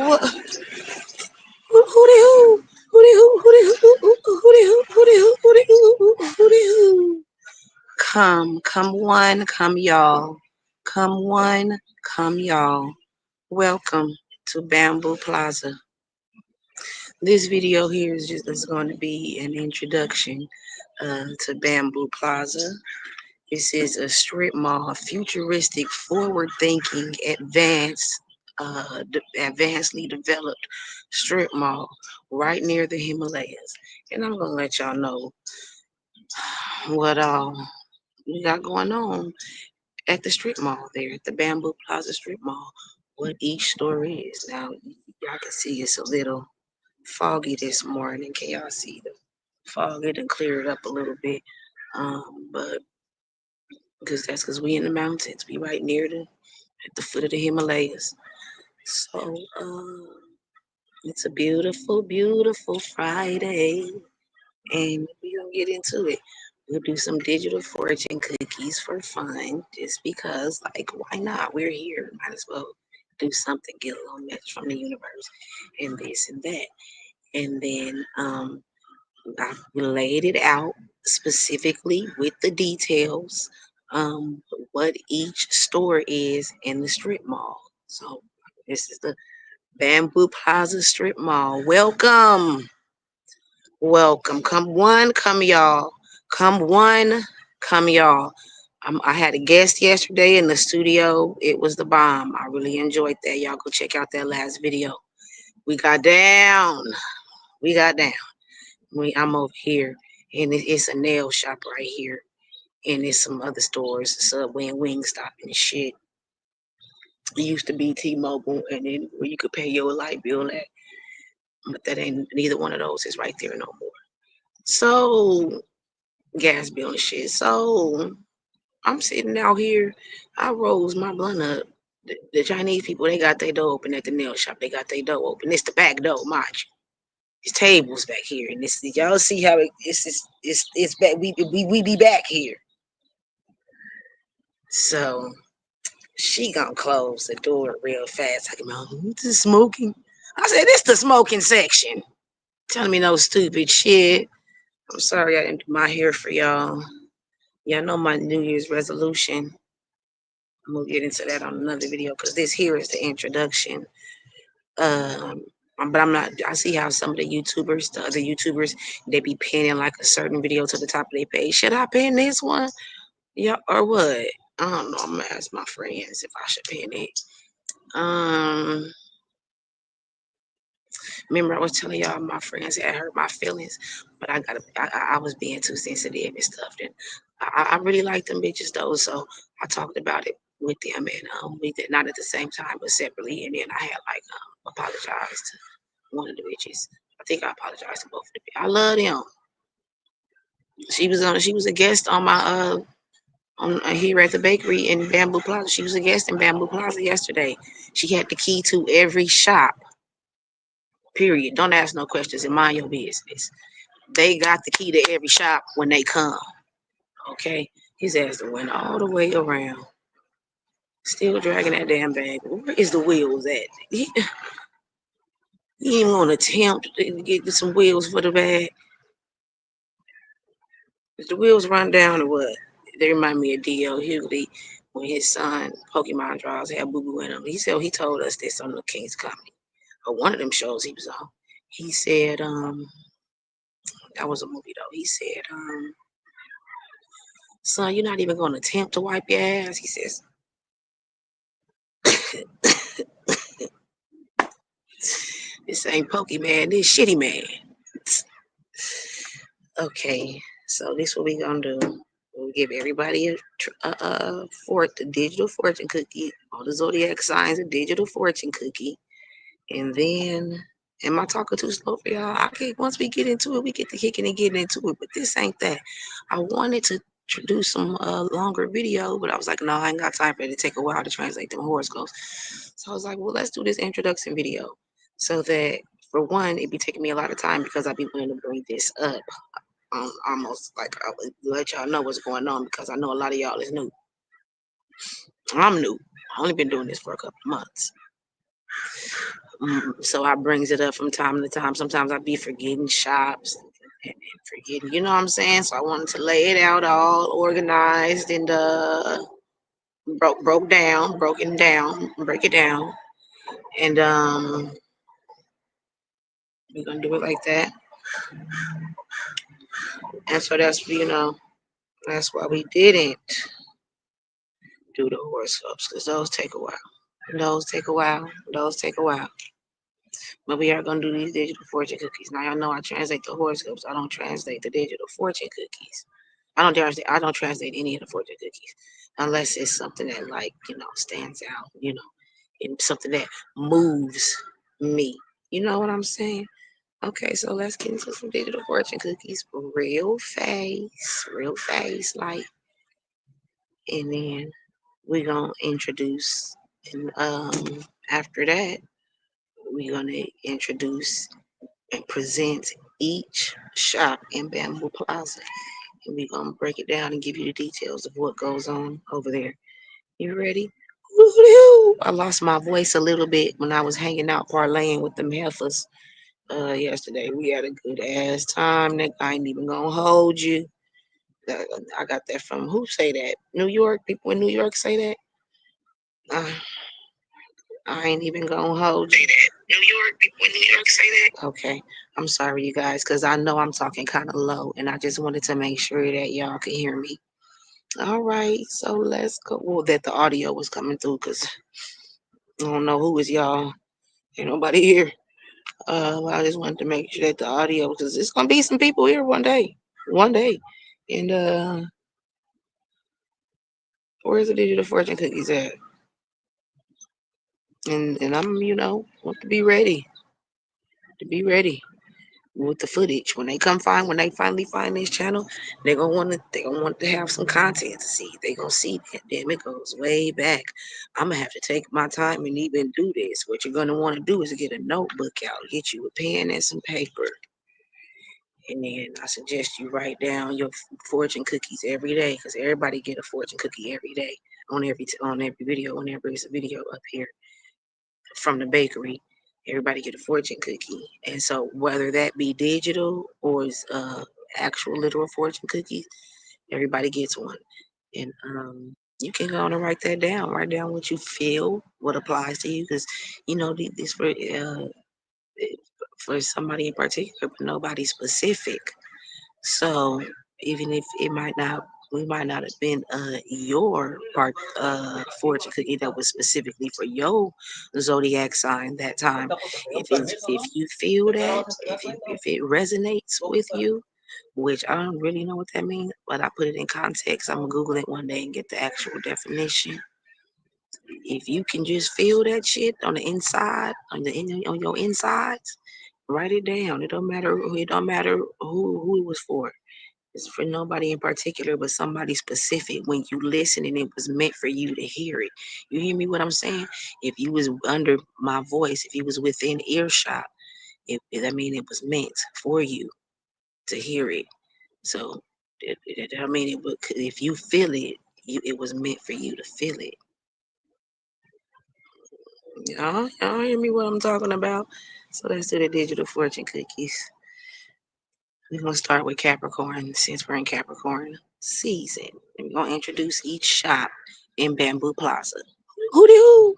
What? Who the who? Who the who? Who the who? Who the who? Who the who? Who the who? Who the who? Come one, come y'all. Come one, come y'all. Welcome to Bamboo Plaza. This video here is going to be an introduction to Bamboo Plaza. This is a strip mall, futuristic, forward-thinking, advancedly developed strip mall right near the Himalayas. And I'm gonna let y'all know what we got going on at the strip mall there at the Bamboo Plaza Strip Mall. What each store is. Now y'all can see it's a little foggy this morning. Can y'all see the fog? It done cleared up a little bit. But because we in the mountains, we right near at the foot of the Himalayas. So it's a beautiful, beautiful Friday, and we gonna get into it. We'll do some digital fortune cookies for fun, just because, like, why not? We're here, might as well do something, get a little message from the universe, and this and that. And then I laid it out specifically with the details, what each store is in the strip mall. So this is the Bamboo Plaza Strip Mall. Welcome, welcome. Come one, come y'all. Come one, come y'all. I had a guest yesterday in the studio. It was the bomb. I really enjoyed that. Y'all go check out that last video. We got down. We got down. I'm over here, and it's a nail shop right here, and there's some other stores, Subway and Wingstop and shit. It used to be T-Mobile, and then where you could pay your light bill at, but that ain't neither one of those is right there no more. So gas bill and shit. So I'm sitting out here. I rose my blunt up. The Chinese people, they got their door open at the nail shop. They got their door open. It's the back door, mind you. There's tables back here, and this y'all see how it's back. We be back here. So she gonna close the door real fast. Talking about this smoking. I said this the smoking section. Telling me no stupid shit. I'm sorry I didn't do my hair for y'all. Y'all know my New Year's resolution. I'm gonna get into that on another video because this here is the introduction. Um, but I'm not. I see how some of the other YouTubers, they be pinning like a certain video to the top of their page. Should I pin this one? Yeah, or what? I don't know. I'm gonna ask my friends if I should pin it. Um, Remember I was telling y'all my friends had hurt my feelings, but I was being too sensitive and stuff. And I really like them bitches though, so I talked about it with them, and we did not at the same time but separately. And then I had like apologized to one of the bitches. I think I apologized to both of them. I love them. She was a guest on my on here at the bakery in Bamboo Plaza. She was a guest in Bamboo Plaza yesterday. She had the key to every shop. Period. Don't ask no questions and mind your business. They got the key to every shop when they come. Okay? His ass went all the way around. Still dragging that damn bag. Where is the wheels at? He even want to attempt to get some wheels for the bag. Is the wheels run down or what? They remind me of D.L. Hughley when his son, Pokemon Draws, had Boo Boo in him. He told us this on the King's Comedy. Or one of them shows he was on. He said, that was a movie though. He said, son, you're not even gonna attempt to wipe your ass. He says, this ain't Pokemon, this shitty man. Okay, so this what we gonna do. We'll give everybody a digital fortune cookie. All the zodiac signs, a digital fortune cookie. And then, am I talking too slow for y'all? Once we get into it, we get to kicking and getting into it. But this ain't that. I wanted to do some longer video, but I was like, no, I ain't got time for it to take a while to translate them horoscopes. So I was like, well, let's do this introduction video so that, for one, it'd be taking me a lot of time because I'd be willing to bring this up. Almost like I would let y'all know what's going on because I know a lot of y'all is new. I'm new. I only been doing this for a couple of months. So I brings it up from time to time. Sometimes I be forgetting shops and forgetting, you know what I'm saying? So I wanted to lay it out all organized and break it down. And we're gonna do it like that. And so that's why we didn't do the horoscopes, because those take a while. Those take a while. Those take a while. But we are gonna do these digital fortune cookies. Now y'all know I translate the horoscopes. I don't translate the digital fortune cookies. I don't translate any of the fortune cookies unless it's something that stands out, and something that moves me. You know what I'm saying? Okay, so let's get into some digital fortune cookies real fast, like, and then we're gonna introduce, and after that we're gonna introduce and present each shop in Bamboo Plaza, and we're gonna break it down and give you the details of what goes on over there. You ready? Woo-hoo! I lost my voice a little bit when I was hanging out parlaying with them heifers yesterday. We had a good ass time. Nick, I ain't even gonna hold you. Uh, I got that from who say that? New York. People in New York say that. Uh, I ain't even gonna hold you. New York. People in New York say that. Okay. I'm sorry, you guys, because I know I'm talking kind of low, and I just wanted to make sure that y'all could hear me. All right, so let's go. Well, that the audio was coming through, because I don't know who is y'all. Ain't nobody here. I just wanted to make sure that the audio, because it's gonna be some people here one day, and where's the digital fortune cookies at? And I'm want to be ready with the footage when they finally find this channel. They gonna want to have some content to see. They gonna see that. Damn, it goes way back. I'm gonna have to take my time and even do this. What you're gonna want to do is get a notebook out, get you a pen and some paper. And then I suggest you write down your fortune cookies every day, because everybody get a fortune cookie every day on every video. Whenever it's a video up here from the bakery, everybody get a fortune cookie. And so whether that be digital or is actual literal fortune cookies, everybody gets one. And you can go on and write that down. Write down what you feel, what applies to you, because this for somebody in particular, but nobody specific. So even if we might not have been your part fortune cookie that was specifically for your zodiac sign that time. If you feel that, if it resonates with you, which I don't really know what that means, but I put it in context. I'm gonna Google it one day and get the actual definition. If you can just feel that shit on the inside, on your insides, write it down. It don't matter who it was for. It's for nobody in particular, but somebody specific. When you listen and it was meant for you to hear it. You hear me what I'm saying? If you was under my voice, if you was within earshot, it was meant for you to hear it. So if you feel it, it was meant for you to feel it. Y'all hear me what I'm talking about? So let's do the digital fortune cookies. We're gonna start with Capricorn since we're in Capricorn season. And we're gonna introduce each shop in Bamboo Plaza. Hooty hoo!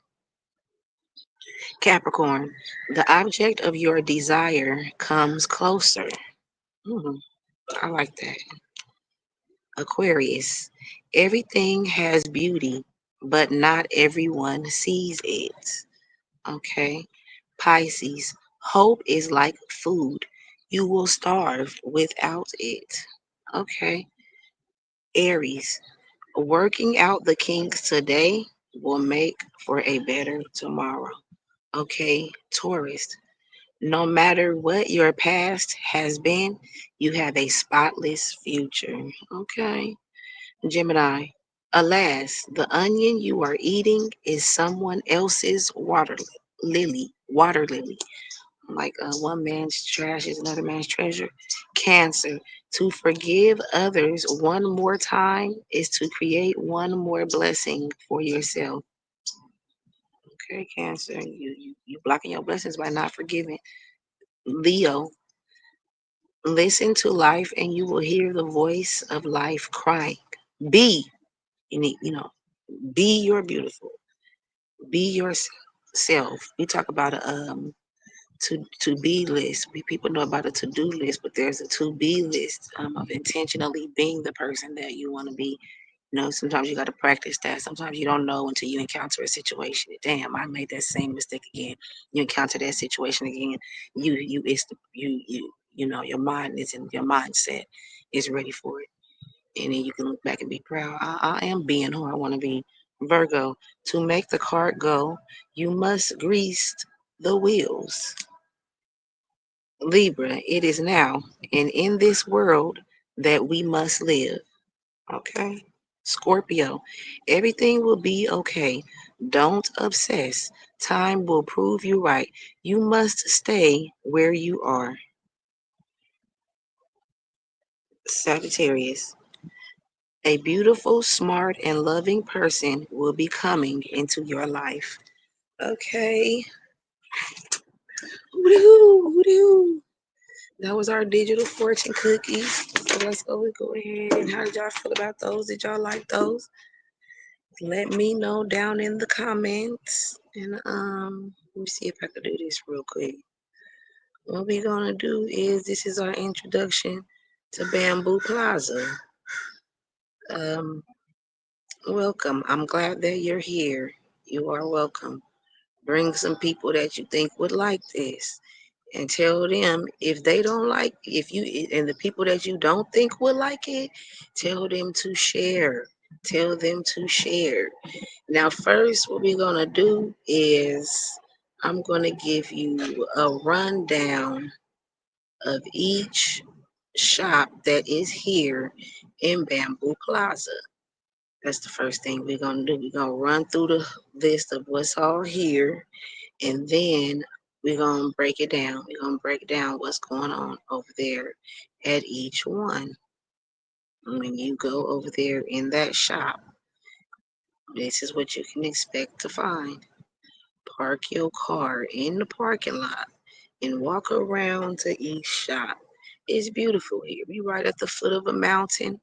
Capricorn, the object of your desire comes closer. Hmm, I like that. Aquarius, everything has beauty, but not everyone sees it. Okay. Pisces, hope is like food. You will starve without it. Okay. Aries, working out the kinks today will make for a better tomorrow. Okay. Taurus, no matter what your past has been, you have a spotless future. Okay. Gemini, alas, the onion you are eating is someone else's water lily. Like one man's trash is another man's treasure. Cancer, to forgive others one more time is to create one more blessing for yourself. Okay, Cancer, you blocking your blessings by not forgiving. Leo, listen to life and you will hear the voice of life crying. Be, be your beautiful. Be yourself. We talk about a to be list. People know about a to do list, but there's a to be list of intentionally being the person that you want to be. Sometimes you got to practice that. Sometimes you don't know until you encounter a situation. Damn, I made that same mistake again. You encounter that situation again. It's your mind is in your mindset is ready for it, and then you can look back and be proud. I am being who I want to be. Virgo, to make the cart go, you must grease the wheels. Libra, it is now and in this world that we must live. Okay. Scorpio, everything will be okay. Don't obsess. Time will prove you right. You must stay where you are. Sagittarius, a beautiful, smart, and loving person will be coming into your life. Okay. Woo-hoo, woo-hoo. That was our digital fortune cookies. So let's go ahead. And how did y'all feel about those? Did y'all like those? Let me know down in the comments. And let me see if I can do this real quick. What we're gonna do is this is our introduction to Bamboo Plaza. Um, welcome. I'm glad that you're here. You are welcome. Bring some people that you think would like this. And tell them if they don't like if you and the people that you don't think would like it, tell them to share. Tell them to share. Now, first, what we're gonna do is I'm gonna give you a rundown of each shop that is here in Bamboo Plaza. That's the first thing we're gonna do. We're gonna run through the list of what's all here, and then we're gonna break it down. We're gonna break down what's going on over there at each one. When you go over there in that shop, this is what you can expect to find. Park your car in the parking lot and walk around to each shop. It's beautiful here. We right at the foot of a mountain,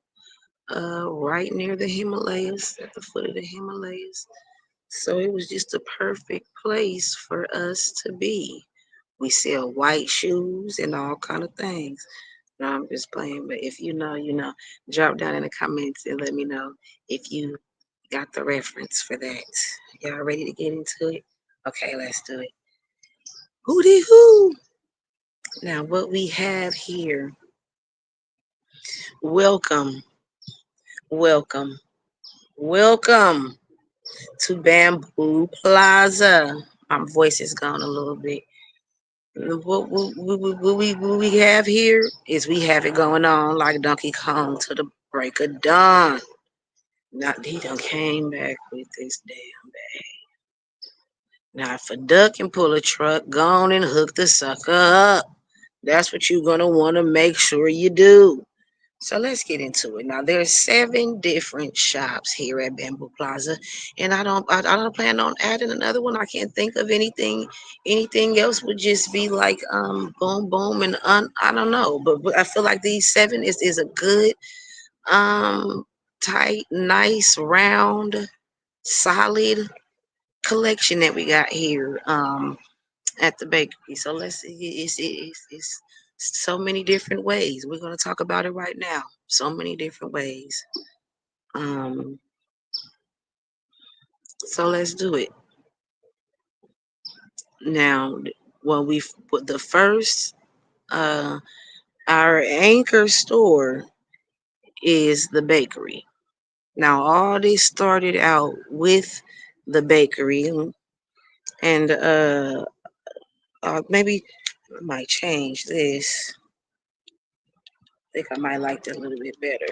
right near the Himalayas, at the foot of the Himalayas. So it was just a perfect place for us to be. We sell white shoes and all kind of things. No, I'm just playing, but if you know, you know. Drop down in the comments and let me know if you got the reference for that. Y'all ready to get into it? Okay, let's do it. Hooty hoo! Now, what we have here, welcome, welcome, welcome to Bamboo Plaza. My voice is gone a little bit. What we have here is we have it going on like Donkey Kong to the break of dawn. Not he done came back with this damn bag. Now if a duck can pull a truck, go on and hook the sucker up. That's what you're gonna want to make sure you do. So let's get into it. Now there's 7 different shops here at Bamboo Plaza, and I don't plan on adding another one. I can't think of anything. Anything else would just be like boom boom and I don't know, but I feel like these 7 is a good um tight, nice, round, solid collection that we got here at the bakery. So let's see, it's so many different ways. We're gonna talk about it right now. So many different ways. Um, so let's do it now. Well, we put the first our anchor store is the bakery. Now all this started out with the bakery, and maybe I might change this. I think I might like that a little bit better.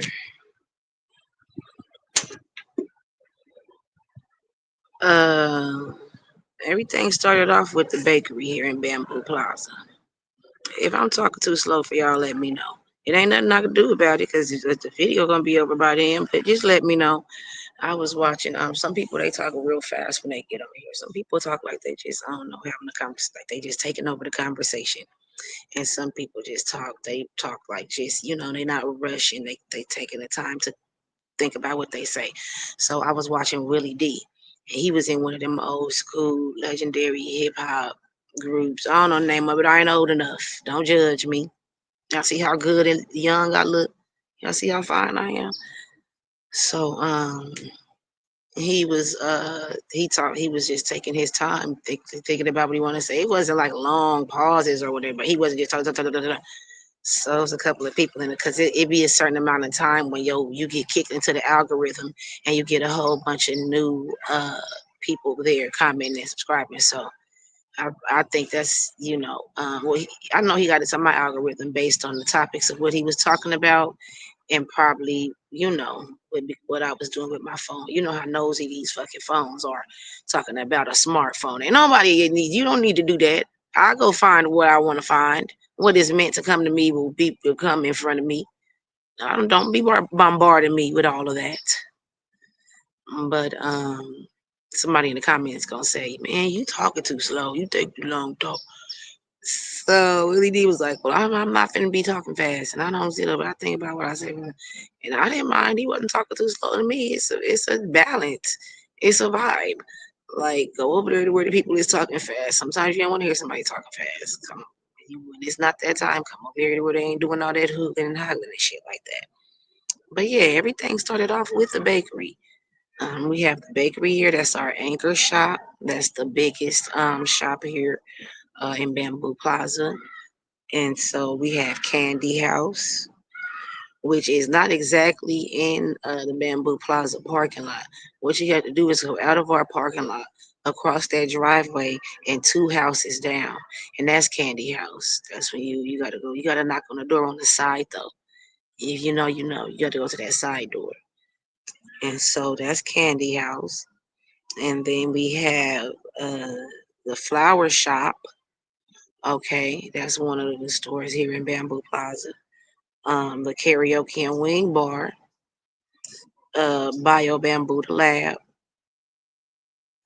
Uh, Everything started off with the bakery here in Bamboo Plaza. If I'm talking too slow for y'all, let me know. It ain't nothing I can do about it because the video gonna be over by then. But just let me know. I was watching. Some people they talk real fast when they get on here. Some people talk like they just I don't know having a conversation, like they just taking over the conversation. And some people just talk. They talk like just they're not rushing. They taking the time to think about what they say. So I was watching Willie D. And he was in one of them old school legendary hip hop groups. I don't know the name of it. I ain't old enough. Don't judge me. Y'all see how good and young I look. Y'all see how fine I am. So he was just taking his time thinking about what he wanted to say. It wasn't like long pauses or whatever, but he wasn't just talking. So it's a couple of people in it because it be a certain amount of time when you get kicked into the algorithm and you get a whole bunch of new people there commenting and subscribing. So I think that's I know he got it on my algorithm based on the topics of what he was talking about and probably what I was doing with my phone. You know how nosy these fucking phones are talking about a smartphone. And nobody needs. You don't need to do that. I go find what I want to find. What is meant to come to me will come in front of me. Don't be bombarding me with all of that. But somebody in the comments gonna say, "Man, you talking too slow. You take too long to talk." So Willie D was like, "Well, I'm not finna be talking fast, and I don't sit up. But I think about what I say, and I didn't mind. He wasn't talking too slow to me. It's a balance. It's a vibe. Like go over there to where the people is talking fast. Sometimes you don't want to hear somebody talking fast. Come on, when it's not that time, come over here to where they ain't doing all that hooping and hollering and shit like that. But yeah, everything started off with the bakery. We have the bakery here. That's our anchor shop. That's the biggest shop here in Bamboo Plaza. And so we have Candy House, which is not exactly in the Bamboo Plaza parking lot. What you have to do is go out of our parking lot, across that driveway, and two houses down, and that's Candy House. That's when you gotta go. You gotta knock on the door on the side though. If you know, you know. You gotta go to that side door, and so that's Candy House. And then we have uh, the flower shop. Okay, that's one of the stores here in Bamboo Plaza. The karaoke and wing bar, Bio Bamboo the Lab,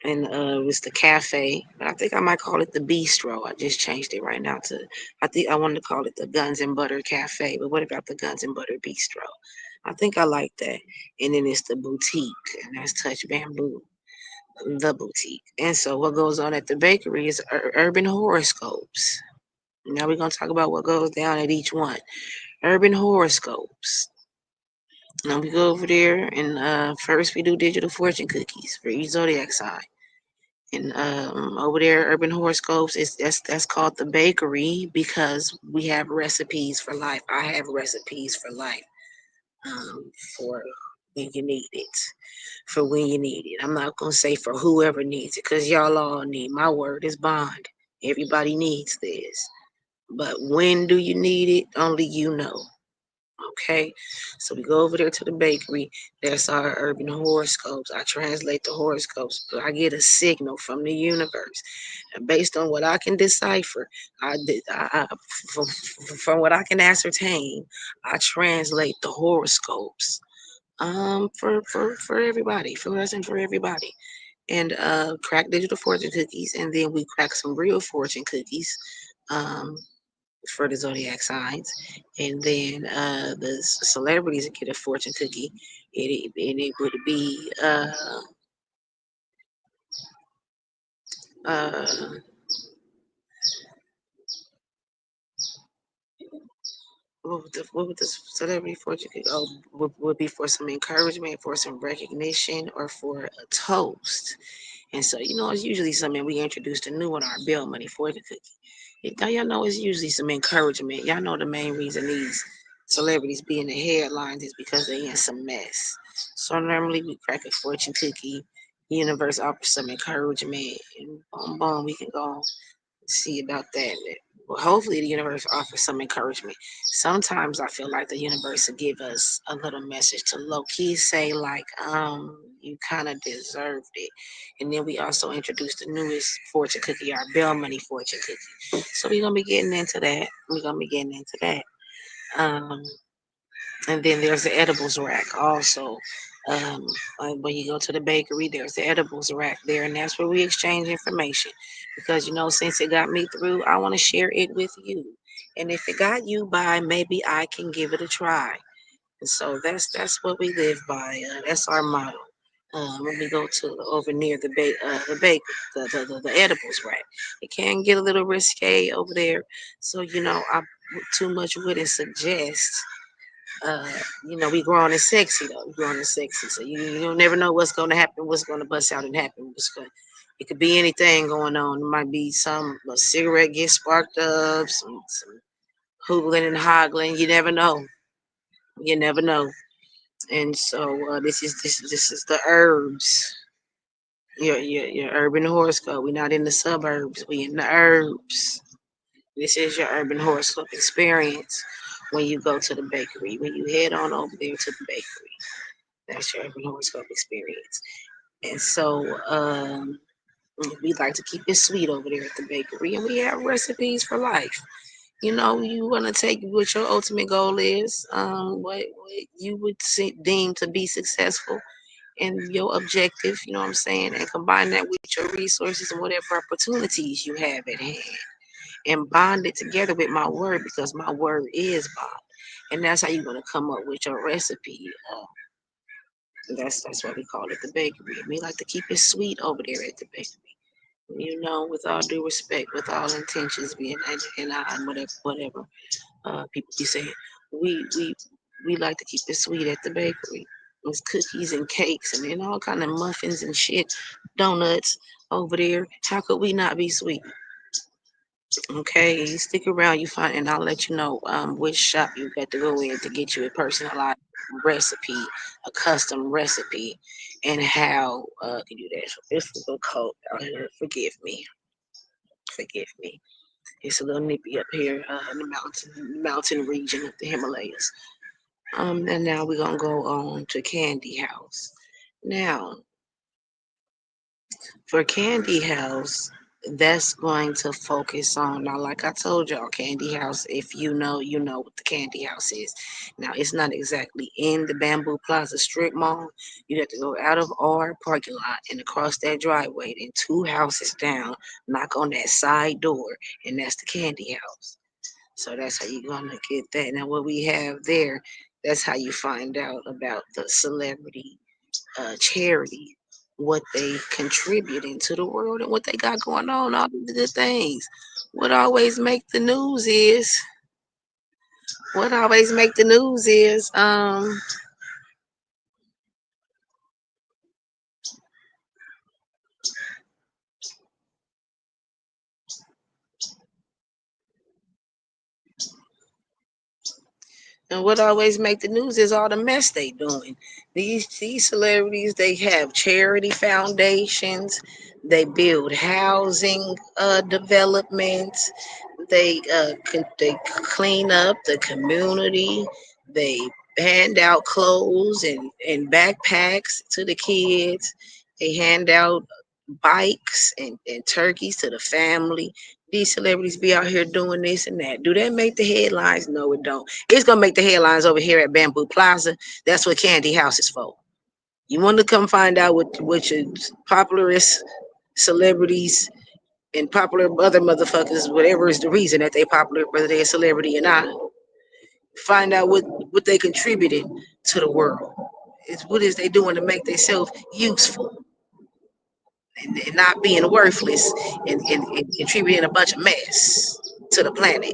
and it's the cafe. But I think I might call it the bistro. I just changed it right now to. I think I wanted to call it the Guns and Butter Cafe. But what about the Guns and Butter Bistro? I think I like that. And then it's the boutique, and that's Touch Bamboo, the boutique. And so what goes on at the bakery is urban horoscopes. Now we're gonna talk about what goes down at each one. Urban horoscopes. Now we go over there and first we do digital fortune cookies for each zodiac sign. And over there, urban horoscopes is that's called the bakery because we have recipes for life. I have recipes for life for when you need it. For when you need it. I'm not gonna say for whoever needs it because y'all all need. My word is bond. Everybody needs this. But when do you need it? Only you know. Okay, so we go over there to the bakery. That's our urban horoscopes. I translate the horoscopes, but I get a signal from the universe, and based on what I can decipher, from, from what I can ascertain, I translate the horoscopes. For everybody, for us and for everybody, and crack digital fortune cookies, and then we crack some real fortune cookies. Um, for the zodiac signs, and then the celebrities that get a fortune cookie. It would be uh, what would the celebrity fortune cookie? Oh, would be for some encouragement, for some recognition, or for a toast. And so, it's usually something we introduced a new one, our bill money fortune cookie. Now, y'all know it's usually some encouragement. Y'all know the main reason these celebrities be in the headlines is because they in some mess. So normally we crack a fortune cookie, universe offers some encouragement, and boom, boom, we can go see about that. Well, hopefully the universe offers some encouragement. Sometimes I feel like the universe will give us a little message to low key say like, you kind of deserved it. And then we also introduced the newest fortune cookie, our Bell Money fortune cookie. So we're gonna be getting into that. We're gonna be getting into that. Um, and then there's the edibles rack also. Um, when you go to the bakery, there's the edibles rack there, and that's where we exchange information. Because since it got me through, I want to share it with you. And if it got you by, maybe I can give it a try. And so that's what we live by. That's our motto. When we go to over near the bake, the edibles rack, it can get a little risque over there. So I too much wouldn't suggest. Uh, we growing and sexy though. We growing and sexy, so you never know what's going to happen, what's going to bust out and happen. It could be anything going on. It might be a cigarette get sparked up, some hoogling and hoggling. You never know. You never know. And so this is the herbs. Your urban horoscope. We're not in the suburbs. We in the herbs. This is your urban horoscope experience when you go to the bakery. When you head on over there to the bakery, that's your urban horoscope experience. And so we like to keep it sweet over there at the bakery, and we have recipes for life. You want to take what your ultimate goal is, what you would deem to be successful and your objective, you know what I'm saying, and combine that with your resources and whatever opportunities you have at hand, and bond it together with my word because my word is bond, and that's how you're gonna come up with your recipe. That's why we call it the bakery. We like to keep it sweet over there at the bakery. With all due respect, with all intentions being and whatever people be saying, we we we like to keep it sweet at the bakery. There's cookies and cakes and then all kind of muffins and shit, donuts over there. How could we not be sweet? Okay, you stick around, you find, and I'll let you know which shop you got to go in to get you a personalized recipe, a custom recipe, and how to do that. So it's a little cold out here. Forgive me. It's a little nippy up here in the mountain region of the Himalayas. And now we're gonna go on to Candy House. Now, for Candy House, that's going to focus on now, like I told y'all, Candy House, if you know, you know what the Candy House is. Now, it's not exactly in the Bamboo Plaza strip mall. You have to go out of our parking lot and across that driveway, then two houses down, knock on that side door, and that's the Candy House. So that's how you're gonna get that. Now, what we have there, that's how you find out about the celebrity charity, what they contribute into the world and what they got going on, all the good things. What always make the news is what always make the news is and what always make the news is all the mess they doing. These celebrities, they have charity foundations, they build housing developments, they clean up the community, they hand out clothes and backpacks to the kids, they hand out bikes and turkeys to the family. These celebrities be out here doing this and that. Do that make the headlines? No, it don't. It's gonna make the headlines over here at Bamboo Plaza. That's what Candy House is for. You want to come find out what your popularist celebrities and popular other motherfuckers, whatever is the reason that they popular, whether they're a celebrity or not. Find out what they contributed to the world. It's what is they doing to make themselves useful and not being worthless and contributing a bunch of mess to the planet.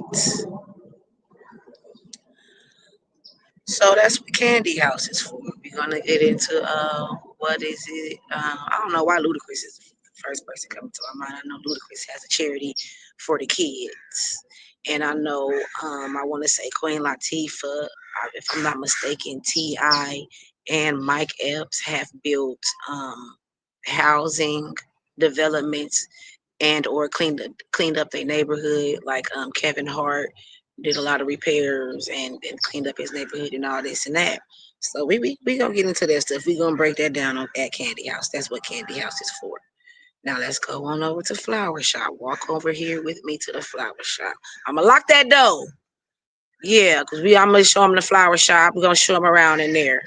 So that's what Candy House is for. We're gonna get into what is it? I don't know why Ludacris is the first person coming to my mind. I know Ludacris has a charity for the kids, and I know I want to say Queen Latifah, if I'm not mistaken, Ti and Mike Epps have built housing developments and or cleaned up their neighborhood. Like Kevin Hart did a lot of repairs and cleaned up his neighborhood and all this and that. So we gonna get into that stuff. We gonna break that down at Candy House. That's what Candy House is for. Now let's go on over to Flower Shop. Walk over here with me to the Flower Shop. I'm gonna lock that door. Yeah, cause I'm gonna show them the Flower Shop. We're gonna show them around in there.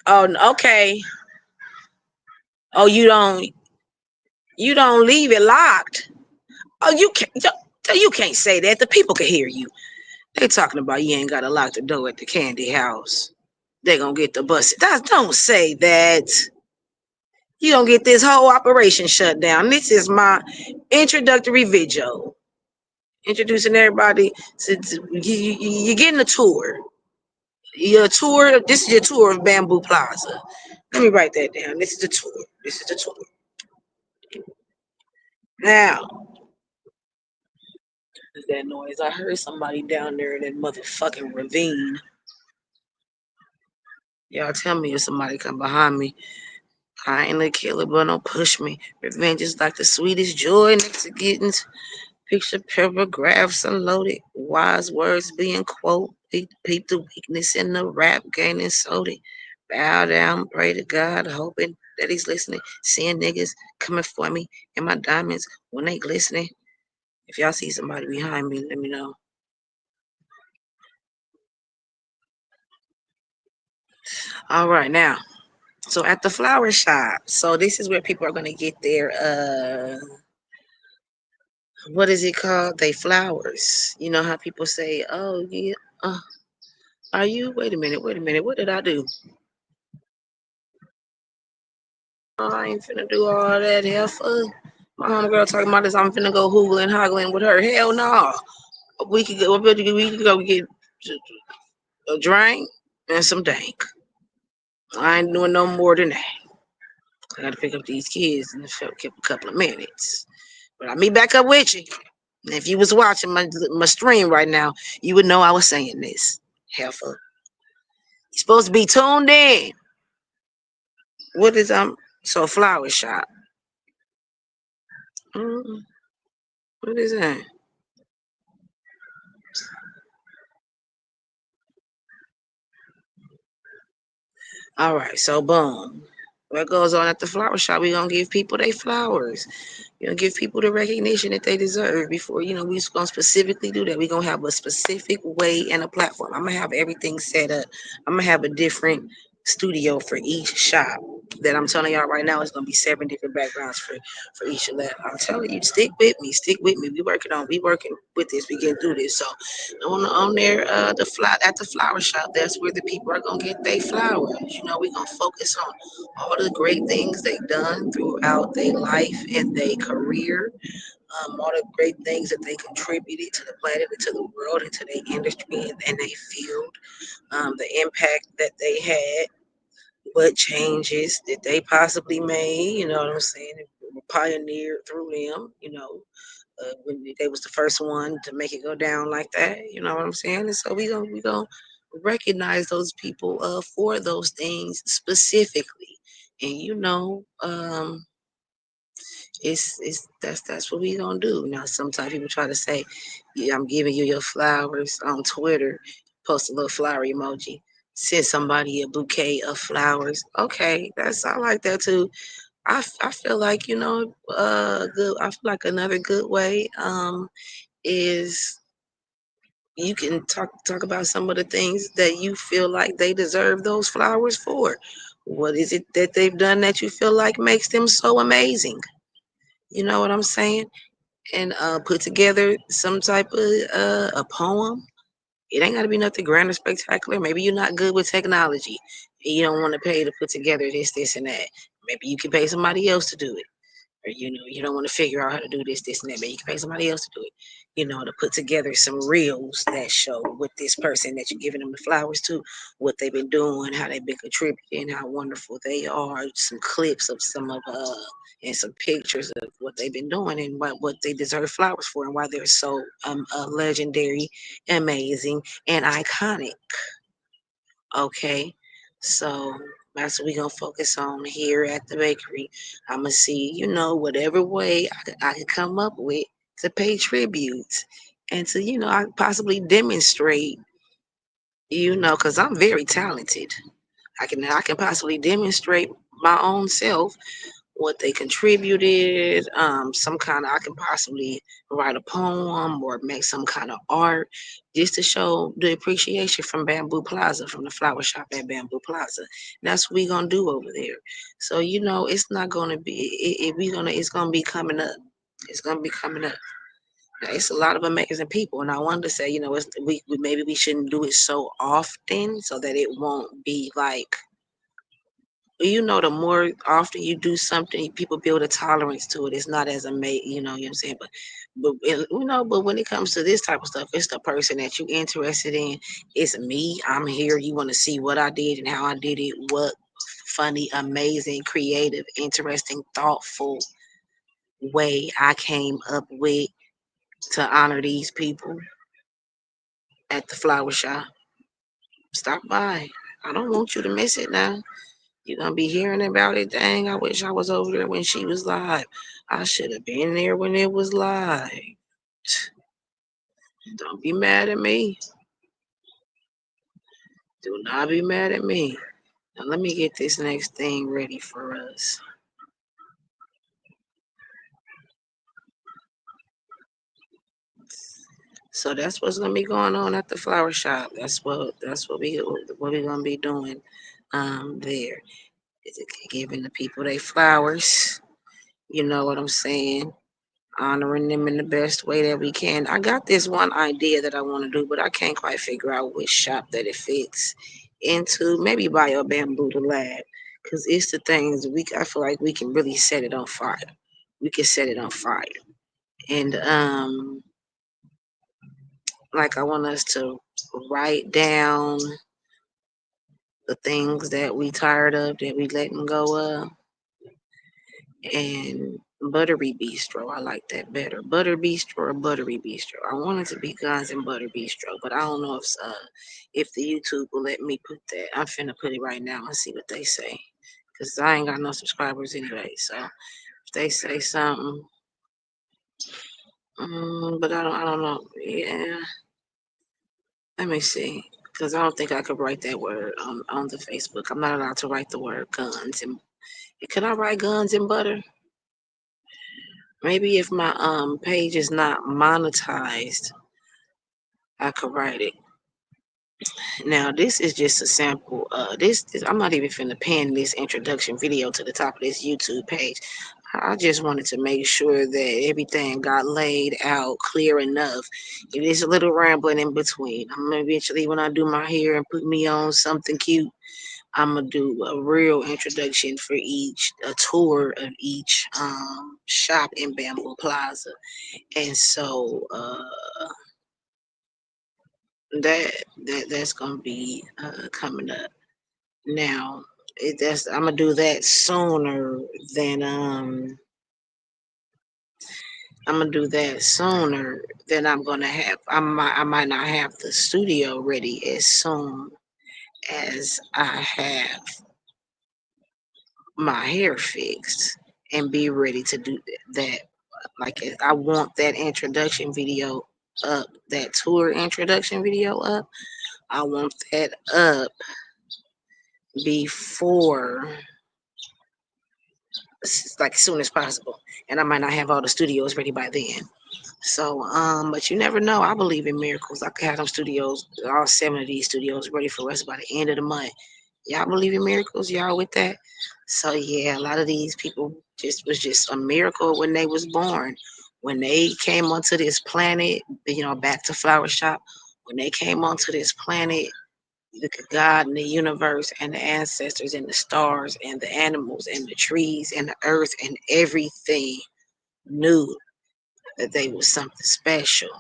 Oh, okay. Oh, you don't leave it locked. Oh, you can't say that. The people can hear you. They talking about you ain't gotta lock the door at the candy house. They gonna get the bus. Don't say that. You gonna get this whole operation shut down. This is my introductory video, introducing everybody. You're getting a tour. Your tour. This is your tour of Bamboo Plaza. Let me write that down. This is the tour. This is the tour. Now, what's that noise? I heard somebody down there in that motherfucking ravine. Y'all tell me if somebody come behind me. I ain't a killer, but don't push me. Revenge is like the sweetest joy next to getting picture paragraphs unloaded. Wise words being quoted. Peep the weakness in the rap, gaining soda. Bow down, pray to God, hoping that he's listening. Seeing niggas coming for me and my diamonds when they glistening. If y'all see somebody behind me, let me know. All right, now. So at the flower shop. So this is where people are gonna get their what is it called? They flowers. You know how people say, "Oh yeah, are you? Wait a minute, wait a minute. What did I do? Oh, I ain't finna do all that heifer. My homegirl talking about this. I'm finna go hoogling, hoggling with her. Hell no. We could go get a drink and some dank. I ain't doing no more than that. I gotta pick up these kids in a couple of minutes. But I'll meet back up with you. And if you was watching my stream right now, you would know I was saying this. Heifer. You're supposed to be tuned in. What is so flower shop? Mm, what is that? All right, so boom. What goes on at the flower shop? We gonna give people their flowers. Give people the recognition that they deserve before, we just gonna specifically do that. We gonna have a specific way and a platform. I'm gonna have everything set up. I'm gonna have a different studio for each shop that I'm telling y'all right now. It's gonna be 7 different backgrounds for each of that. I'm telling you, stick with me. We working with this. We get through this. So on there, at the flower shop, that's where the people are gonna get their flowers. We gonna focus on all the great things they've done throughout their life and their career, all the great things that they contributed to the planet and to the world and to their industry and their field, the impact that they had, what changes that they possibly made, you know what I'm saying, pioneered through them, when they was the first one to make it go down like that, you know what I'm saying? And so we gonna recognize those people for those things specifically. And that's what we gonna do. Now sometimes people try to say, yeah, I'm giving you your flowers on Twitter, post a little flower emoji, send somebody a bouquet of flowers. Okay, I like that too. I feel like good. I feel like another good way is you can talk about some of the things that you feel like they deserve those flowers for. What is it that they've done that you feel like makes them so amazing? You know what I'm saying? And put together some type of a poem. It ain't got to be nothing grand or spectacular. Maybe you're not good with technology. You don't want to pay to put together this, and that. Maybe you can pay somebody else to do it. Or you don't want to figure out how to do this, and that. Maybe you can pay somebody else to do it. To put together some reels that show with this person that you're giving them the flowers to, what they've been doing, how they've been contributing, how wonderful they are. Some clips of some of and some pictures of what they've been doing and what they deserve flowers for and why they're so legendary, amazing, and iconic. Okay, so that's what we're gonna focus on here at the bakery. I'm gonna see, whatever way I could come up with to pay tribute and to, I could possibly demonstrate, because I'm very talented. I can possibly demonstrate my own self what they contributed. Some kind of I can possibly write a poem or make some kind of art just to show the appreciation from Bamboo Plaza, from the flower shop at Bamboo Plaza. That's what we gonna do over there. So it's not gonna be it's gonna be coming up. It's gonna be coming up. Now, it's a lot of amazing people, and I wanted to say, maybe we shouldn't do it so often so that it won't be like the more often you do something, people build a tolerance to it. It's not as amazing, you know what I'm saying? But when it comes to this type of stuff, it's the person that you interested in. It's me. I'm here. You want to see what I did and how I did it, what funny, amazing, creative, interesting, thoughtful way I came up with to honor these people at the flower shop. Stop by. I don't want you to miss it now. You're gonna be hearing about it. Dang, I wish I was over there when she was live. I should have been there when it was live. Don't be mad at me. Do not be mad at me. Now let me get this next thing ready for us. So that's what's gonna be going on at the flower shop. That's what we gonna be doing there. Is giving the people their flowers. You know what I'm saying? Honoring them in the best way that we can. I got this one idea that I want to do, but I can't quite figure out which shop that it fits into. Maybe by a bamboo to lab, because it's the things I feel like we can really set it on fire. We can set it on fire, and like I want us to write down the things that we tired of that we letting go of, and Buttery Bistro. I like that better. Butter Bistro or Buttery Bistro. I want it to be Guns and Butter Bistro, but I don't know if the YouTube will let me put that. I'm finna put it right now and see what they say. Cause I ain't got no subscribers anyway. So if they say something, but I don't know. Yeah, let me see. Cause I don't think I could write that word on the Facebook. I'm not allowed to write the word guns and. Could I write guns and butter? Maybe if my page is not monetized, I could write it. Now this is just a sample. This I'm not even finna pin this introduction video to the top of this YouTube page. I just wanted to make sure that everything got laid out clear enough. It is a little rambling in between. I'm gonna eventually, when I do my hair and put me on something cute, I'm gonna do a real introduction for a tour of each shop in Bamboo Plaza, and so that's gonna be coming up. Now, I'm gonna do that sooner than I'm gonna do that sooner than I'm gonna have. I might not have the studio ready as soon as I have my hair fixed and be ready to do that. Like I want that introduction video up, that tour introduction video up. I want that up before, like, as soon as possible. And I might not have all the studios ready by then. So, but you never know. I believe in miracles. I could have them studios, all 7 of these studios, ready for us by the end of the month. Y'all believe in miracles? Y'all with that? So yeah, a lot of these people just a miracle when they was born. When they came onto this planet, back to Flower Shop. When they came onto this planet, look at God and the universe and the ancestors and the stars and the animals and the trees and the earth and everything knew that they was something special.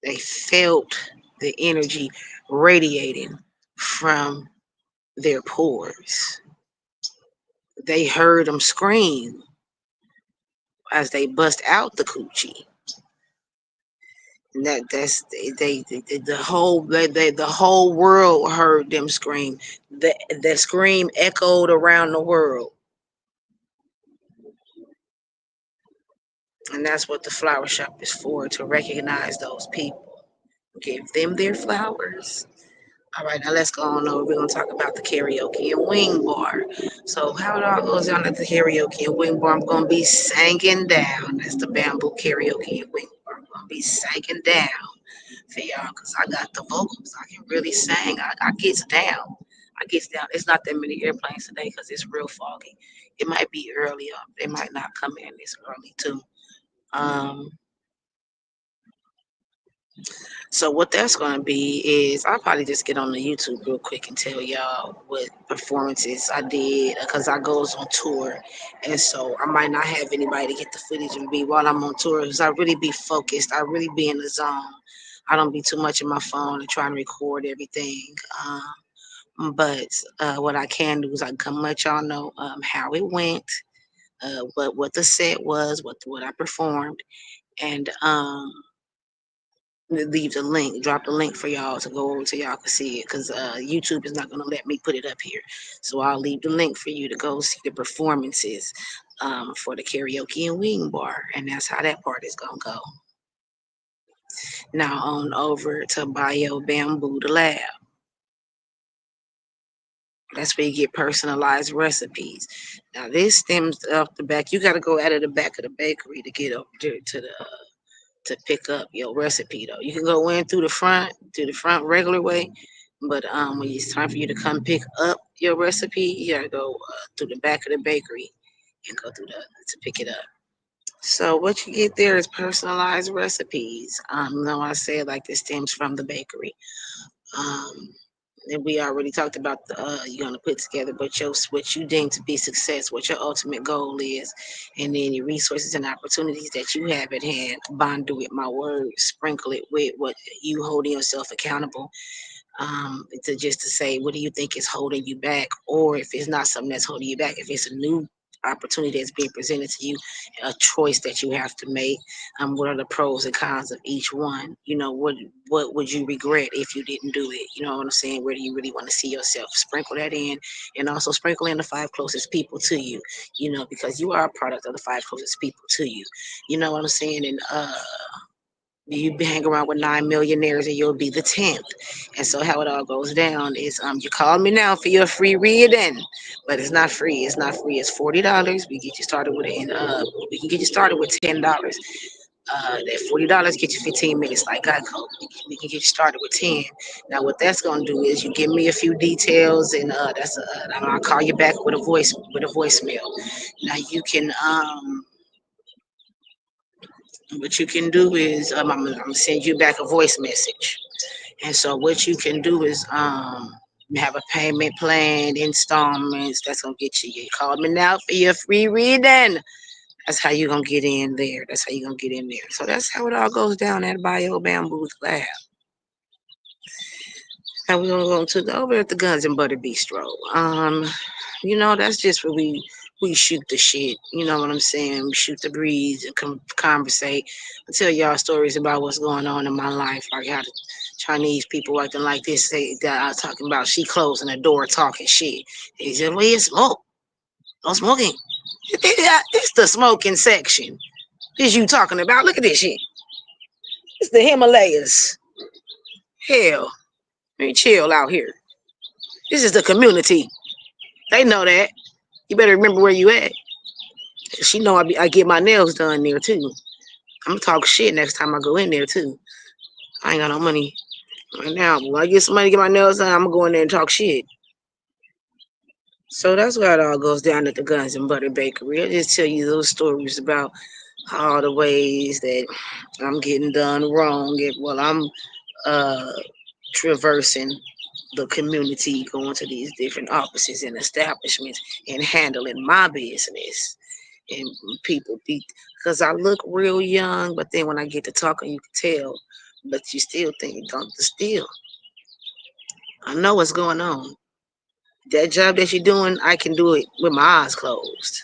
They felt the energy radiating from their pores. They heard them scream as they bust out the coochie. And the whole world heard them scream. The scream echoed around the world. And that's what the flower shop is for, to recognize those people. Give them their flowers. All right, now let's go on over. We're gonna talk about the karaoke and wing bar. So how it all goes down at the karaoke and wing bar, I'm gonna be singing down. That's the bamboo karaoke and wing bar. I'm gonna be singing down for y'all because I got the vocals. I can really sing. I gets down. I gets down. It's not that many airplanes today because it's real foggy. It might be early up. They might not come in this early too. Um, So what that's gonna be is I'll probably just get on the YouTube real quick and tell y'all what performances I did because I goes on tour, and so I might not have anybody to get the footage of me while I'm on tour because I really be focused. I really be in the zone. I don't be too much in my phone and trying to record everything. But what I can do is I can come let y'all know how it went, what the set was, what I performed, and leave the link, drop the link for y'all to go over so y'all can see it because YouTube is not going to let me put it up here. So I'll leave the link for you to go see the performances for the karaoke and wing bar. And that's how that part is going to go. Now on over to Bio Bamboo the Lab. That's where you get personalized recipes. Now this stems off the back. You got to go out of the back of the bakery to get up to the to pick up your recipe though. You can go in through the front regular way, but when it's time for you to come pick up your recipe, you gotta go through the back of the bakery and go through the to pick it up. So what you get there is personalized recipes. No, I say it like this stems from the bakery. Um, and we already talked about the you're gonna put together what you deem to be success, what your ultimate goal is, and then your resources and opportunities that you have at hand. Bond it with my words, sprinkle it with what you holding yourself accountable to just to say what do you think is holding you back, or if it's not something that's holding you back, if it's a new opportunity that's being presented to you, a choice that you have to make. What are the pros and cons of each one? What would you regret if you didn't do it? You know what I'm saying? Where do you really want to see yourself? Sprinkle that in, and also sprinkle in the five closest people to you. Because you are a product of the five closest people to you. You know what I'm saying? And you hang around with 9 millionaires and you'll be the 10th. And so how it all goes down is you call me now for your free reading, but it's not free. It's not free. It's $40. We can get you started with $10. That $40 get you 15 minutes like Geico. We can get you started with 10. Now what that's gonna do is you give me a few details and I'll call you back with a voicemail. Now you can what you can do is I'm gonna send you back a voice message. And so what you can do is have a payment plan, installments. That's gonna get you. You call me now for your free reading. That's how you gonna get in there. That's how you gonna get in there. So that's how it all goes down at Bio Bamboo's Lab. Now we're gonna go to the over at the Guns and Butter Bistro. That's just where we shoot the shit. You know what I'm saying? We shoot the breeze and conversate. I tell y'all stories about what's going on in my life. Like how the Chinese people acting like this. They got talking about she closing the door, talking shit. They said, "Well, you smoke. No smoking." This the smoking section. This you talking about? Look at this shit. It's the Himalayas. Hell, let me chill out here. This is the community. They know that. You better remember where you at. She know I get my nails done there too. I'm gonna talk shit next time I go in there too. I ain't got no money right now, but when I get somebody to get my nails done, I'm gonna go in there and talk shit. So that's where it all goes down at the Guns and Butter Bakery. I just tell you those stories about all the ways that I'm getting done wrong while I'm uh, traversing the community, going to these different offices and establishments and handling my business. And people be because I look real young, but then when I get to talking, you can tell. But you still think don't still. I know what's going on. That job that you're doing, I can do it with my eyes closed.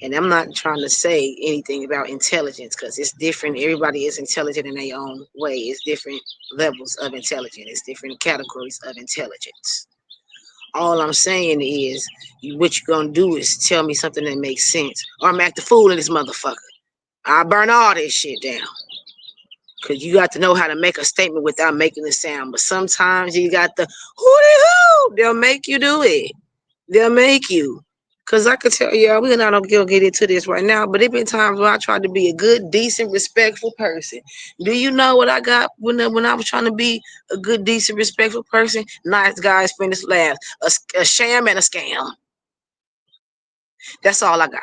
And I'm not trying to say anything about intelligence because it's different. Everybody is intelligent in their own way. It's different levels of intelligence. It's different categories of intelligence. All I'm saying is, what you're gonna do is tell me something that makes sense, or I'm act the fool in this motherfucker. I burn all this shit down. Cause you got to know how to make a statement without making a sound. But sometimes you got the hooty hoo. They'll make you do it. They'll make you. Cause I could tell y'all, we're not gonna get into this right now, but it been times where I tried to be a good, decent, respectful person. Do you know what I got when I was trying to be a good, decent, respectful person? Nice guys, finish last. A sham and a scam. That's all I got.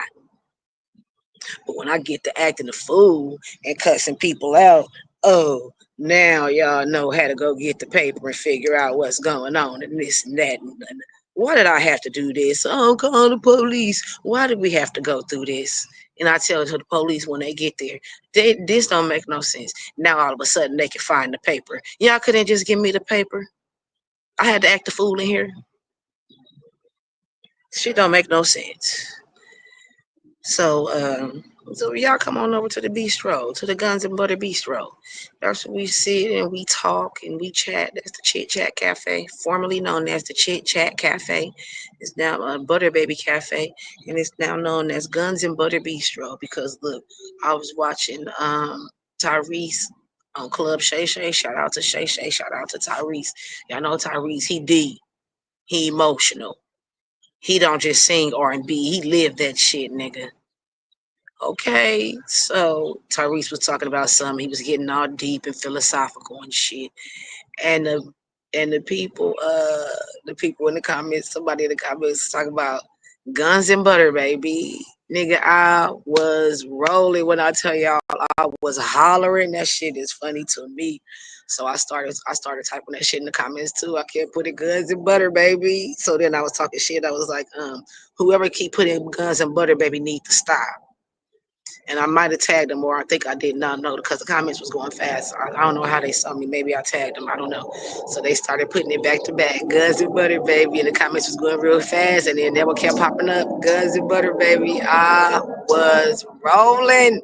But when I get to acting a fool and cussing people out, oh, now y'all know how to go get the paper and figure out what's going on and this and that. And why did I have to do this? Oh, call the police. Why did we have to go through this? And I tell the police when they get there, this don't make no sense. Now all of a sudden they can find the paper. Y'all couldn't just give me the paper. I had to act a fool in here. Shit don't make no sense. So, so y'all come on over to the bistro, to the Guns and Butter Bistro. That's where we sit and we talk and we chat. That's the Chit Chat Cafe, formerly known as the Chit Chat Cafe. It's now a Butter Baby Cafe, and it's now known as Guns and Butter Bistro because look, I was watching Tyrese on Club Shay Shay. Shout out to Shay Shay. Shout out to Tyrese. Y'all know Tyrese. He deep. He emotional. He don't just sing R&B. He lived that shit, nigga. Okay, so Tyrese was talking about something. He was getting all deep and philosophical and shit. And the people in the comments, somebody in the comments talking about guns and butter, baby. Nigga, I was rolling when I tell y'all I was hollering. That shit is funny to me. So I started typing that shit in the comments too. I kept putting guns and butter, baby. So then I was talking shit. I was like, whoever keep putting guns and butter, baby, need to stop. And I might have tagged them, or I think I did not know because the comments was going fast. I don't know how they saw me. Maybe I tagged them. I don't know. So they started putting it back to back. Guns and butter, baby. And the comments was going real fast. And then they kept popping up. Guns and butter, baby. I was rolling.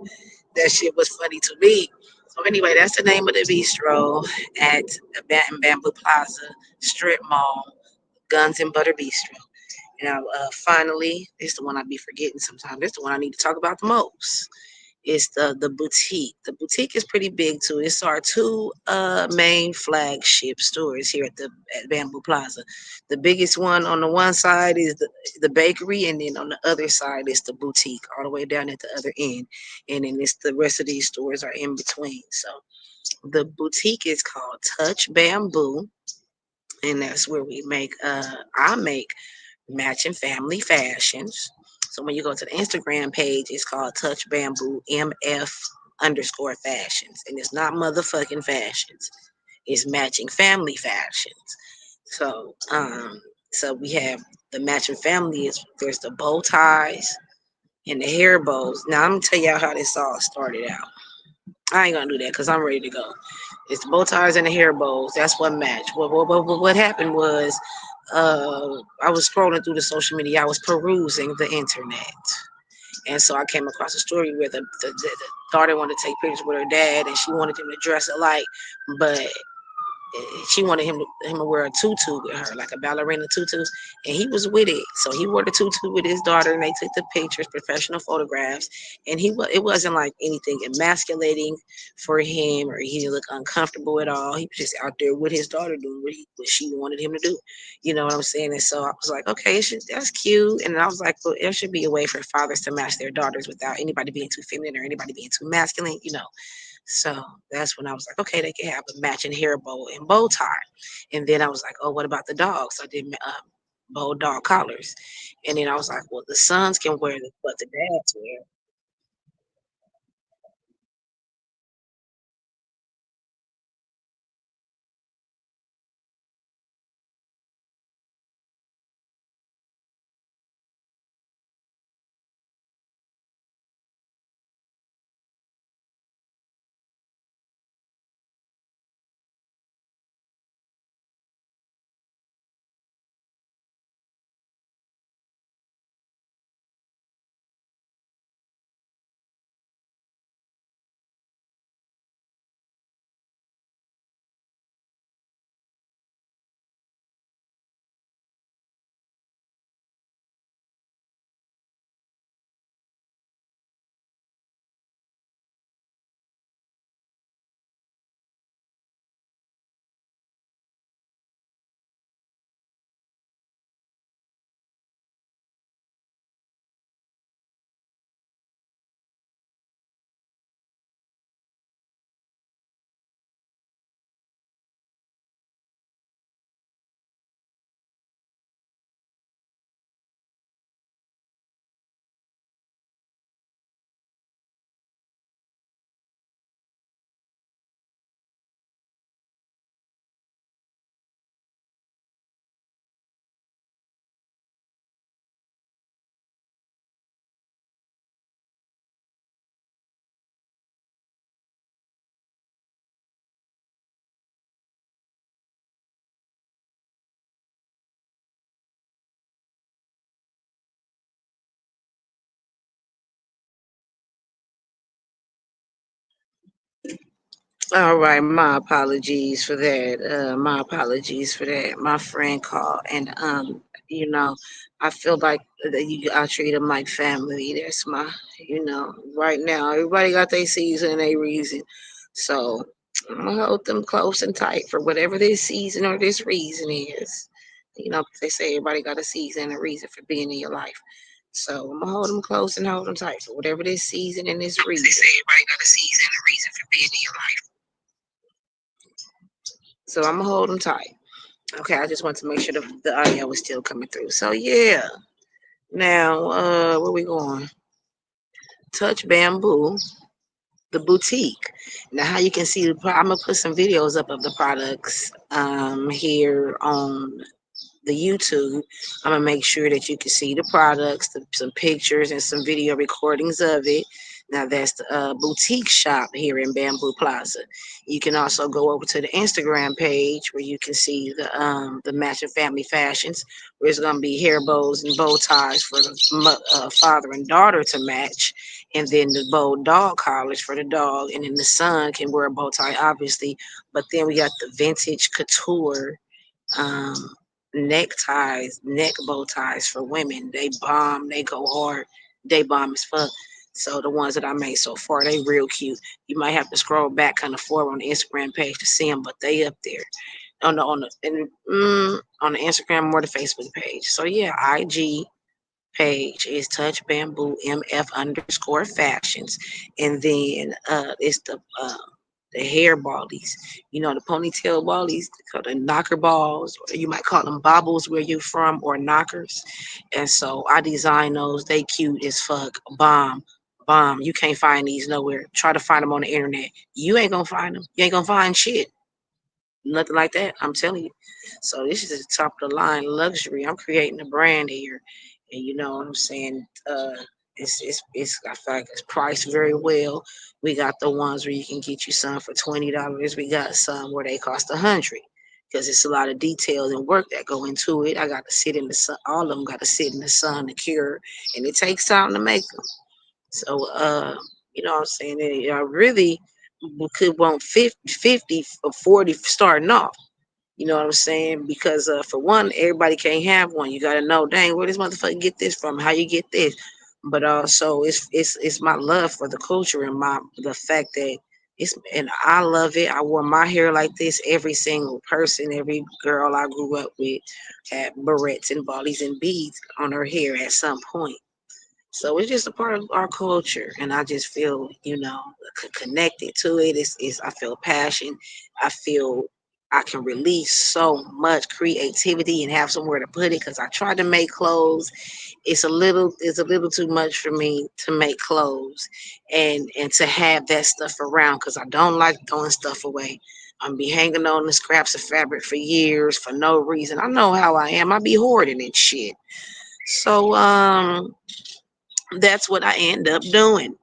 That shit was funny to me. So anyway, that's the name of the bistro at Bamboo Plaza Strip Mall. Guns and Butter Bistro. Now, finally, it's the one I be forgetting sometimes. It's the one I need to talk about the most. It's the boutique. The boutique is pretty big too. It's our two main flagship stores here at Bamboo Plaza. The biggest one on the one side is the bakery, and then on the other side is the boutique, all the way down at the other end. And then it's the rest of these stores are in between. So the boutique is called Touch Bamboo, and that's where we make I make matching family fashions. So when you go to the Instagram page, it's called Touch Bamboo MF underscore fashions. And it's not motherfucking fashions. It's matching family fashions. So so we have the matching family is there's the bow ties and the hair bows. Now I'm gonna tell y'all how this all started out. I ain't gonna do that because I'm ready to go. It's the bow ties and the hair bows. That's what match. What happened was I was scrolling through the social media. I was perusing the internet. And so I came across a story where the daughter wanted to take pictures with her dad and she wanted him to dress alike, but she wanted him to wear a tutu with her, like a ballerina tutu, and he was with it. So he wore the tutu with his daughter, and they took the pictures, professional photographs, and it wasn't like anything emasculating for him, or he didn't look uncomfortable at all. He was just out there with his daughter doing what she wanted him to do. You know what I'm saying? And so I was like, okay, that's cute. And I was like, well, there should be a way for fathers to match their daughters without anybody being too feminine or anybody being too masculine, you know. So that's when I was like, okay, they can have a matching hair bow and bow tie. And then I was like, oh, what about the dogs? I did bow dog collars. And then I was like, well, the sons can wear what the dads wear. All right, my apologies for that. My apologies for that. My friend called, and you know, I feel like that I treat them like family. That's my, right now everybody got their season and their reason, so I'm gonna hold them close and tight for whatever this season or this reason is. 'Cause they say everybody got a season and a reason for being in your life. So I'm gonna hold them close and hold them tight for whatever this season and this reason. They say everybody got a season and a reason for being in your life. So I'm gonna hold them tight. Okay, I just want to make sure the audio was still coming through. So yeah. Now, where we going? Touch Bamboo, the boutique. Now, how you can see I'm gonna put some videos up of the products here on the YouTube. I'm gonna make sure that you can see the products, some pictures, and some video recordings of it. Now that's the boutique shop here in Bamboo Plaza. You can also go over to the Instagram page where you can see the matching family fashions, where it's gonna be hair bows and bow ties for the father and daughter to match, and then the bow dog collars for the dog, and then the son can wear a bow tie, obviously. But then we got the vintage couture um, neckties, neck bow ties for women. They bomb, they go hard, they bomb as fuck. So the ones that I made so far, they real cute. You might have to scroll back kind of forward on the Instagram page to see them, but they up there on the Instagram or the Facebook page. So yeah, IG page is Touch Bamboo MF_fashions, and then it's the hair ballies, the ponytail ballies, called the knocker balls, or you might call them bobbles where you're from, or knockers. And so I design those. They cute as fuck. Bomb, bomb. You can't find these nowhere. Try to find them on the internet. You ain't gonna find them. You ain't gonna find shit. Nothing like that. I'm telling you. So this is the top of the line luxury. I'm creating a brand here, and you know what I'm saying. It's I feel like it's priced very well. We got the ones where you can get you some for $20. We got some where they cost 100 because it's a lot of details and work that go into it. I got to sit in the sun. All of them got to sit in the sun to cure, and it takes time to make them. So, you know what I'm saying? I really could want 50 or 40 starting off. You know what I'm saying? Because for one, everybody can't have one. You got to know, dang, where this motherfucker get this from? How you get this? But also, it's my love for the culture and the fact that and I love it. I wore my hair like this. Every single person, every girl I grew up with had barrettes and volleys and beads on her hair at some point. So it's just a part of our culture, and I just feel, connected to it. I feel passion. I feel I can release so much creativity and have somewhere to put it. Because I tried to make clothes, it's a little too much for me to make clothes, and to have that stuff around. Because I don't like throwing stuff away. I'm be hanging on the scraps of fabric for years for no reason. I know how I am. I be hoarding and shit. So that's what I end up doing.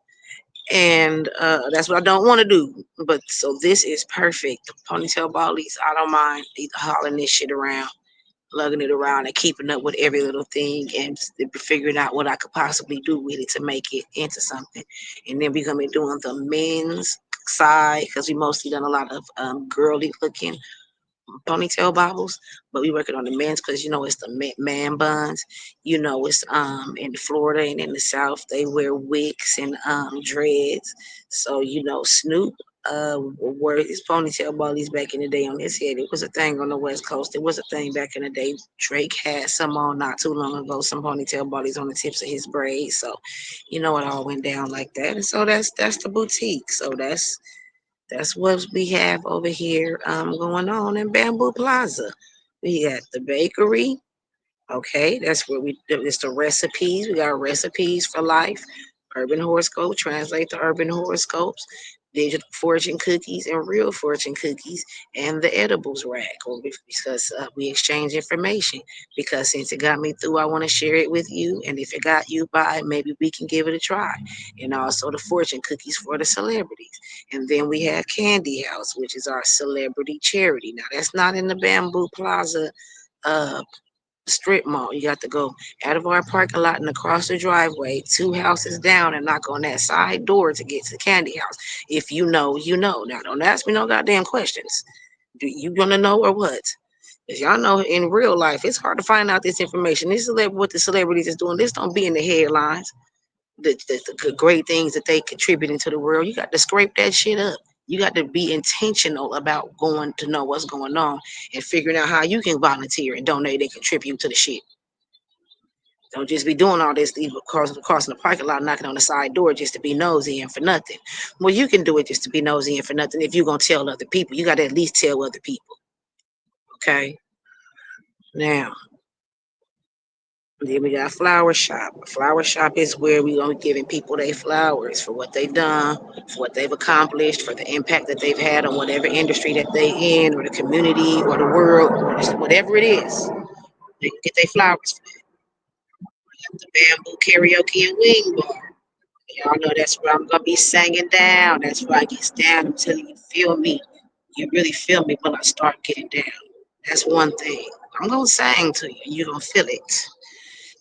And that's what I don't want to do. But so this is perfect. The ponytail ballies, I don't mind either hauling this shit around, lugging it around, and keeping up with every little thing, and figuring out what I could possibly do with it to make it into something. And then we're gonna be doing the men's side because we mostly done a lot of girly looking ponytail bobbles, but we working on the men's because it's the man buns. It's in Florida and in the South they wear wigs and dreads. So Snoop wore his ponytail ballies back in the day on his head. It was a thing on the West Coast. It was a thing back in the day. Drake had some on not too long ago, some ponytail ballies on the tips of his braids. So it all went down like that. And so that's the boutique. So that's what we have over here going on in Bamboo Plaza. We got the bakery. Okay, that's where it's the recipes. We got recipes for life. Urban horoscope, translate the urban horoscopes, digital fortune cookies, and real fortune cookies, and the edibles rack. Because we exchange information. Because since it got me through, I want to share it with you. And if it got you by, maybe we can give it a try. And also the fortune cookies for the celebrities. And then we have Candy House, which is our celebrity charity. Now that's not in the Bamboo Plaza uh strip mall. You got to go out of our parking lot and across the driveway, two houses down, and knock on that side door to get to the candy house. If you know, you know. Now, don't ask me no goddamn questions. Do you want to know or what? Because y'all know in real life, it's hard to find out this information. What the celebrities is doing. This don't be in the headlines. The great things that they contributing to the world. You got to scrape that shit up. You got to be intentional about going to know what's going on and figuring out how you can volunteer and donate and contribute to the shit. Don't just be doing all this, even crossing the parking lot, knocking on the side door just to be nosy and for nothing. Well, you can do it just to be nosy and for nothing. If you're gonna tell other people, you got to at least tell other people. Okay. Now, then we got flower shop. A flower shop is where we gonna be giving people their flowers for what they've done, for what they've accomplished, for the impact that they've had on whatever industry that they in, or the community, or the world, or just whatever it is. They can get their flowers for the bamboo karaoke and wing bar. Y'all know that's where I'm gonna be singing down. That's where I get down. I'm telling you, feel me. You really feel me when I start getting down. That's one thing. I'm gonna sing to you, and you're gonna feel it.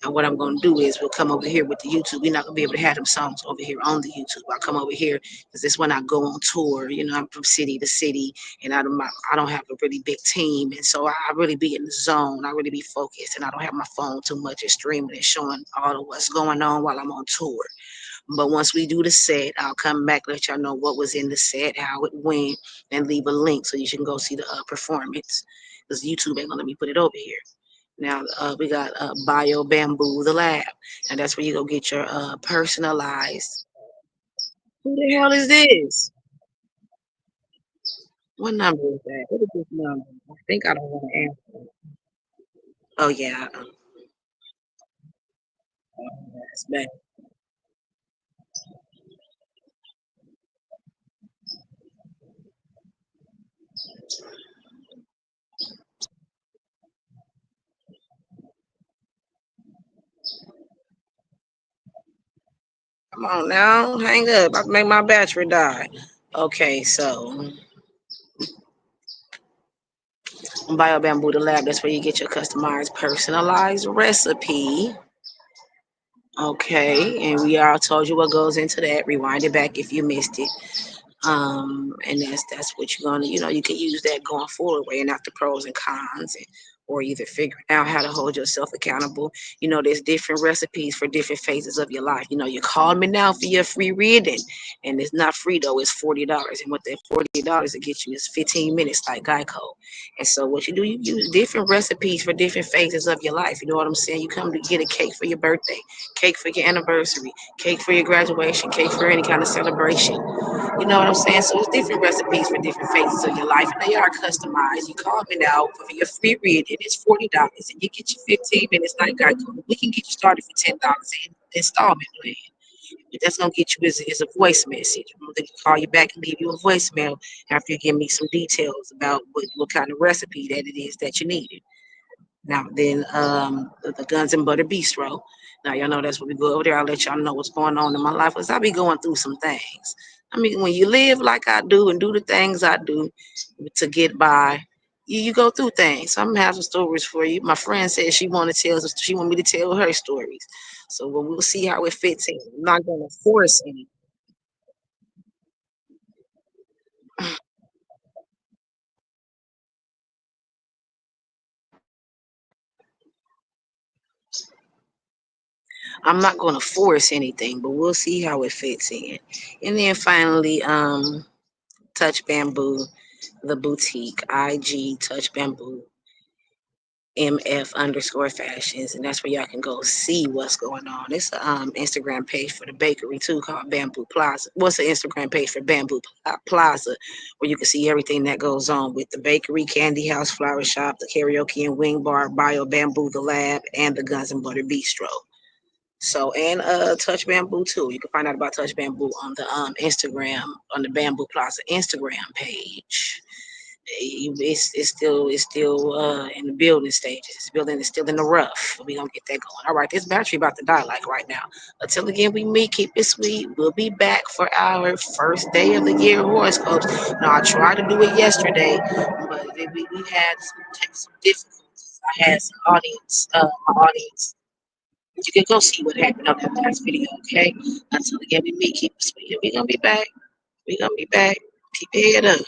And what I'm gonna do is we'll come over here with the YouTube. We're not gonna be able to have them songs over here on the YouTube. I'll come over here because this when I go on tour. You know, I'm from city to city, and I don't have a really big team, and so I really be in the zone. I really be focused, and I don't have my phone too much and streaming and showing all of what's going on while I'm on tour. But once we do the set, I'll come back, let y'all know what was in the set, how it went, and leave a link so you can go see the performance. Because YouTube ain't gonna let me put it over here. Now we got Bio Bamboo, the lab, and that's where you go get your personalized. Who the hell is this? What number is that? What is this number? I think I don't want to answer. Oh yeah, that's bad. Come on now, hang up. I can make my battery die. Okay, so Bio Bamboo, the lab. That's where you get your customized, personalized recipe. Okay, and we all told you what goes into that. Rewind it back if you missed it. And that's what you're gonna, you can use that going forward, weighing out the pros and cons, or either figuring out how to hold yourself accountable. There's different recipes for different phases of your life. You call me now for your free reading, and it's not free though. It's $40, and what that $40 to get you is 15 minutes, like Geico. And so what you do, you use different recipes for different phases of your life. You know what I'm saying? You come to get a cake for your birthday, cake for your anniversary, cake for your graduation, cake for any kind of celebration. You know what I'm saying? So it's different recipes for different phases of your life, and they are customized. You call me now for your free reading. It's $40, and you get your 15 minutes like Geico. We can get you started for $10 in installment plan. But that's gonna get you is a voice message. I'm gonna call you back and leave you a voicemail after you give me some details about what kind of recipe that it is that you needed. Now then, the Guns and Butter Bistro. Now y'all know that's what we go over there. I'll let y'all know what's going on in my life because I be going through some things. I mean, when you live like I do and do the things I do to get by, you go through things. So I'm gonna have some stories for you. My friend said she want me to tell her stories. So we'll see how it fits in. I'm not gonna force any. I'm not gonna force anything, but we'll see how it fits in. And then finally, Touch Bamboo, the boutique, IG Touch Bamboo, MF underscore fashions. And that's where y'all can go see what's going on. It's a Instagram page for the bakery too called Bamboo Plaza. What's the Instagram page for Bamboo Plaza, where you can see everything that goes on with the bakery, candy house, flower shop, the karaoke and wing bar, Bio Bamboo, the lab, and the Guns and Butter Bistro. So and Touch Bamboo too. You can find out about Touch Bamboo on the Instagram on the Bamboo Plaza Instagram page. It's still in the building stages. This building is still in the rough. We gonna get that going. All right, this battery about to die like right now. Until again we meet, keep it sweet. We'll be back for our first day of the year horoscopes. Now I tried to do it yesterday, but we had some difficulties. I had some audience, my audience. You can go see what happened on that last video, okay? Until again we meet, keep speaking. We're gonna be back. We're gonna be back. Keep your head up.